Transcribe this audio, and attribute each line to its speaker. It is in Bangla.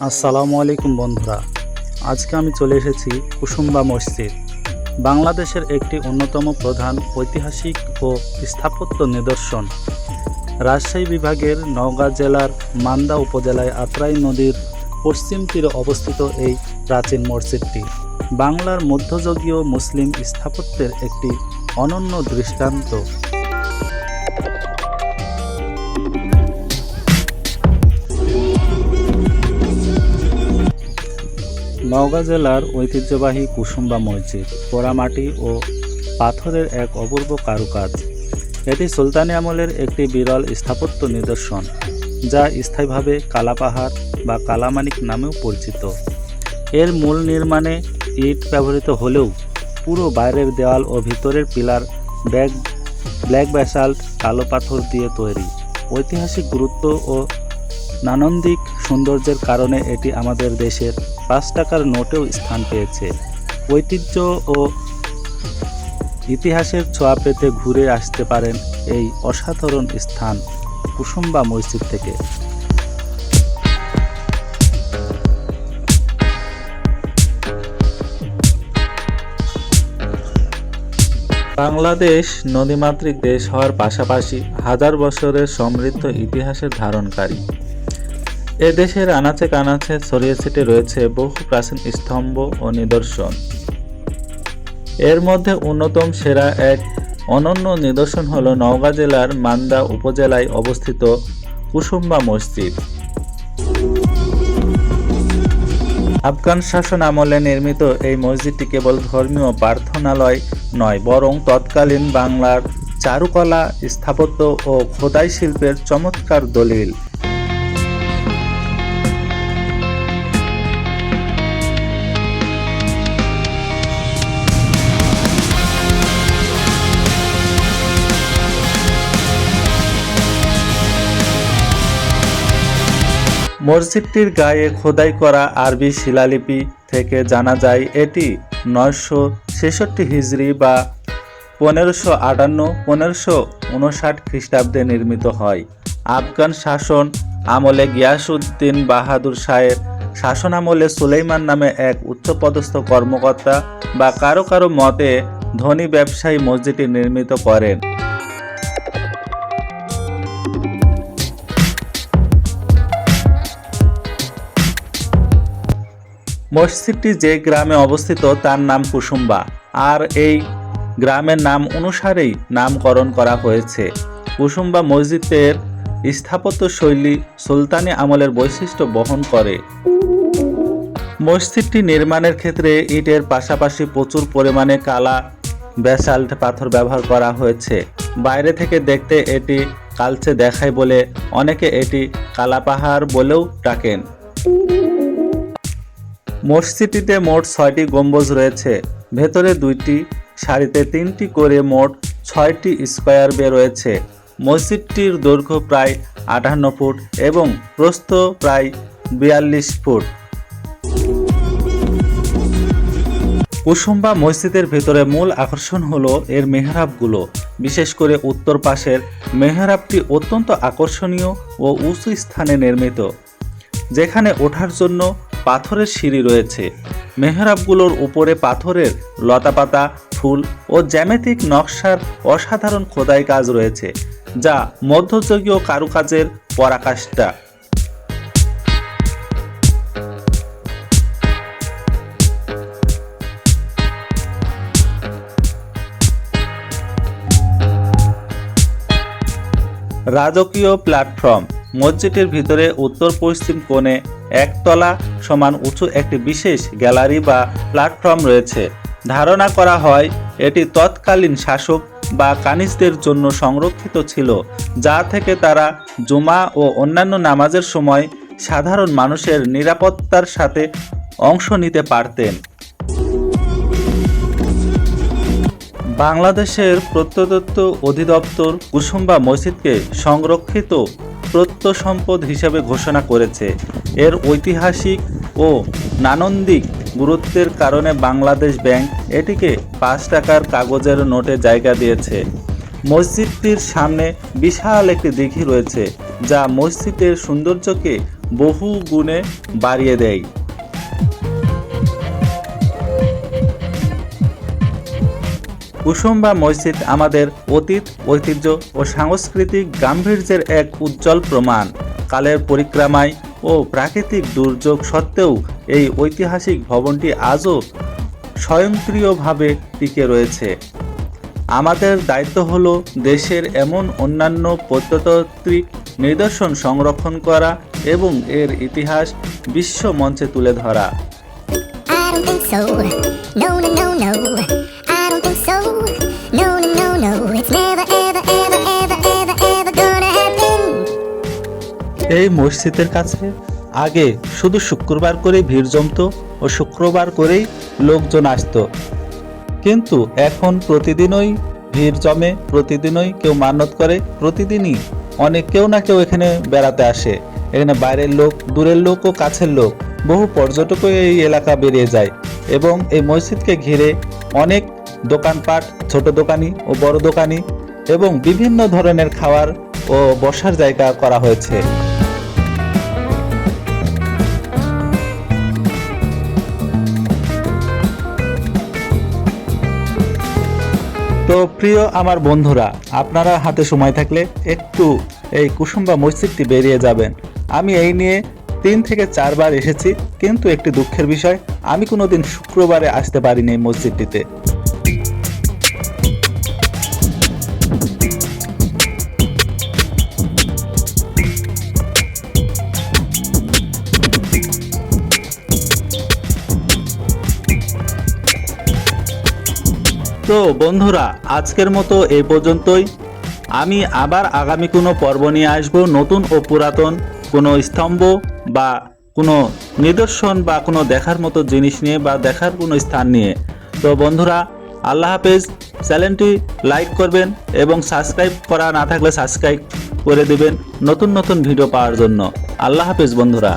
Speaker 1: আসসালামু আলাইকুম বন্ধুরা, আজকে আমি চলে এসেছি কুসুম্বা মসজিদ। বাংলাদেশের একটি অন্যতম প্রধান ঐতিহাসিক ও স্থাপত্য নিদর্শন। রাজশাহী বিভাগের নওগাঁ জেলার মান্দা উপজেলায় আত্রাই নদীর পশ্চিম তীরে অবস্থিত এই প্রাচীন মসজিদটি বাংলার মধ্যযুগীয় মুসলিম স্থাপত্যের একটি অনন্য দৃষ্টান্ত। নওগাঁ জেলার ঐতিহ্যবাহী কুসুম্বা মসজিদ পোড়ামাটি ও পাথরের এক অপূর্ব কারুকাজ। এটি সুলতানি আমলের একটি বিরল স্থাপত্য নিদর্শন, যা স্থায়ীভাবে কালাপাহাড় বা কালামানিক নামেও পরিচিত। এর মূল নির্মাণে ইট ব্যবহৃত হলেও পুরো বাইরের দেওয়াল ও ভিতরের পিলার ব্ল্যাক ব্যাসাল্ট কালো পাথর দিয়ে তৈরি। ঐতিহাসিক গুরুত্ব ও নান্দনিক সৌন্দর্যের কারণে এটি আমাদের দেশের ৫ টাকার নোটেও স্থান পেয়েছে। ঐতিহ্য ও ইতিহাসের ছোঁয়া পেতে ঘুরে আসতে পারেন এই অসাধারণ স্থান কুসুম্বা মসজিদ থেকে। বাংলাদেশ নদীমাতৃক দেশ হওয়ার পাশাপাশি হাজার বছরের সমৃদ্ধ ইতিহাসের ধারণকারী। এ দেশের আনাচে কানাচে ছড়িয়ে ছিটে রয়েছে বহু প্রাচীন স্তম্ভ ও নিদর্শন। এর মধ্যে অন্যতম সেরা এক অনন্য নিদর্শন হল নওগাঁ জেলার মান্দা উপজেলায় অবস্থিত কুসুম্বা মসজিদ। আফগান শাসন আমলে নির্মিত এই মসজিদটি কেবল ধর্মীয় প্রার্থনালয় নয়, বরং তৎকালীন বাংলার চারুকলা, স্থাপত্য ও খোদাই শিল্পের চমৎকার দলিল। মসজিদটির গায়ে খোদাই করা আরবি শিলালিপি থেকে জানা যায় এটি 966 হিজরি বা 1558-1559 খ্রিস্টাব্দে নির্মিত হয়। আফগান শাসন আমলে গিয়াসউদ্দিন বাহাদুর শাহের শাসন আমলে সুলাইমান নামে এক উচ্চপদস্থ কর্মকর্তা বা কারো কারো মতে ধনী ব্যবসায়ী মসজিদটি নির্মিত করেন। মসজিদটি যে গ্রামে অবস্থিত তার নাম কুসুম্বা, আর এই গ্রামের নাম অনুসারেই নামকরণ করা হয়েছে। কুসুম্বা মসজিদের স্থাপত্য শৈলী সুলতানি আমলের বৈশিষ্ট্য বহন করে। মসজিদটি নির্মাণের ক্ষেত্রে ইটের পাশাপাশি প্রচুর পরিমাণে কালা ব্যাসাল্ট পাথর ব্যবহার করা হয়েছে। বাইরে থেকে দেখতে এটি কালচে দেখায় বলে অনেকে এটি কালাপাহাড় বলেও ডাকেন। মসজিদটিতে মোট 6টি গম্বুজ রয়েছে। ভেতরে 2টি, সারিতে 3টি করে মোট 6টি স্কয়ার বে রয়েছে। মসজিদটির দৈর্ঘ্য প্রায় 58 ফুট এবং প্রস্থ প্রায় 42 ফুট। কুসুম্বা মসজিদের ভেতরে মূল আকর্ষণ হলো এর মেহরাবগুলো। বিশেষ করে উত্তর পাশের মেহরাবটি অত্যন্ত আকর্ষণীয় ও উঁচু স্থানে নির্মিত, যেখানে ওঠার জন্য পাথরের সিঁড়ি রয়েছে। মেহরাবগুলোর উপরে পাথরের লতাপাতা, ফুল ও জ্যামিতিক নকশার অসাধারণ খোদাই কাজ রয়েছে, যা মধ্যযুগীয় কারুকাজের পরাকাষ্ঠা। রাজকীয় প্ল্যাটফর্ম। মসজিদের ভিতরে উত্তর পশ্চিম কোণে একতলা সমান উঁচু একটি বিশেষ গ্যালারি বা প্ল্যাটফর্ম রয়েছে। ধারণা করা হয় এটি তৎকালীন শাসক বা কানিজদের জন্য সংরক্ষিত ছিল, যা থেকে তারা জুমা ও অন্যান্য নামাজের সময় সাধারণ মানুষের নিরাপত্তার সাথে অংশ নিতে পারতেন। বাংলাদেশের প্রত্নতত্ত্ব অধিদপ্তর কুসুম্বা মসজিদকে সংরক্ষিত প্রত্নসম্পদ হিসেবে ঘোষণা করেছে। এর ঐতিহাসিক ও নান্দনিক গুরুত্বের কারণে বাংলাদেশ ব্যাংক এটিকে ৫ টাকার কাগজের নোটে জায়গা দিয়েছে। মসজিদটির সামনে বিশাল একটি দিঘি রয়েছে, যা মসজিদের সৌন্দর্যকে বহু গুণে বাড়িয়ে দেয়। কুসুম্বা মসজিদ আমাদের অতীত, ঐতিহ্য ও সাংস্কৃতিক গাম্ভীর্যের এক উজ্জ্বল প্রমাণ। কালের পরিক্রমায় ও প্রাকৃতিক দুর্যোগ সত্ত্বেও এই ঐতিহাসিক ভবনটি আজও স্বয়ংক্রিয়ভাবে টিকে রয়েছে। আমাদের দায়িত্ব হলো দেশের এমন অন্যান্য প্রত্নতাত্ত্বিক নিদর্শন সংরক্ষণ করা এবং এর ইতিহাস বিশ্ব মঞ্চে তুলে ধরা।
Speaker 2: I don't think so. No, no, no, no. I don't think so. No, no, no, no. It's never, ever, ever, ever, ever, ever gonna happen.
Speaker 1: এই মসজিদের কাছে আগে শুধু শুক্রবার করে ভিড় জমতো ও শুক্রবার করেই লোকজন আসতো, কিন্তু এখন প্রতিদিনই ভিড় জমে, প্রতিদিনই কেউ মান্যত করে, প্রতিদিনই কেউ না কেউ এখানে বেড়াতে আসে। এখানে বাইরের লোক, দূরের লোক ও কাছের লোক, বহু পর্যটকও এই এলাকা বেরিয়ে যায় এবং এই মসজিদকে ঘিরে অনেক দোকানপাট, ছোট দোকানি ও বড় দোকানি এবং বিভিন্ন ধরনের খাওয়ার ও বসার জায়গা করা হয়েছে। তো প্রিয় আমার বন্ধুরা, আপনারা হাতে সময় থাকলে একটু এই কুসুম্বা মসজিদটি বেরিয়ে যাবেন। আমি এই নিয়ে 3 থেকে 4 বার এসেছি, কিন্তু একটি দুঃখের বিষয়, আমি কোনোদিন শুক্রবারে আসতে পারিনি এই মসজিদটিতে। তো বন্ধুরা, আজকের মতো এই পর্যন্তই। আমি আবার আগামী কোনো পর্ব নিয়ে আসব, নতুন ও পুরাতন কোনো স্তম্ভ বা কোনো নিদর্শন বা কোনো দেখার মতো জিনিস নিয়ে বা দেখার কোনো স্থান নিয়ে। তো বন্ধুরা, আল্লাহ হাফেজ। চ্যানেলটি লাইক করবেন এবং সাবস্ক্রাইব করা না থাকলে সাবস্ক্রাইব করে দেবেন নতুন নতুন ভিডিও পাওয়ার জন্য। আল্লাহ হাফেজ বন্ধুরা।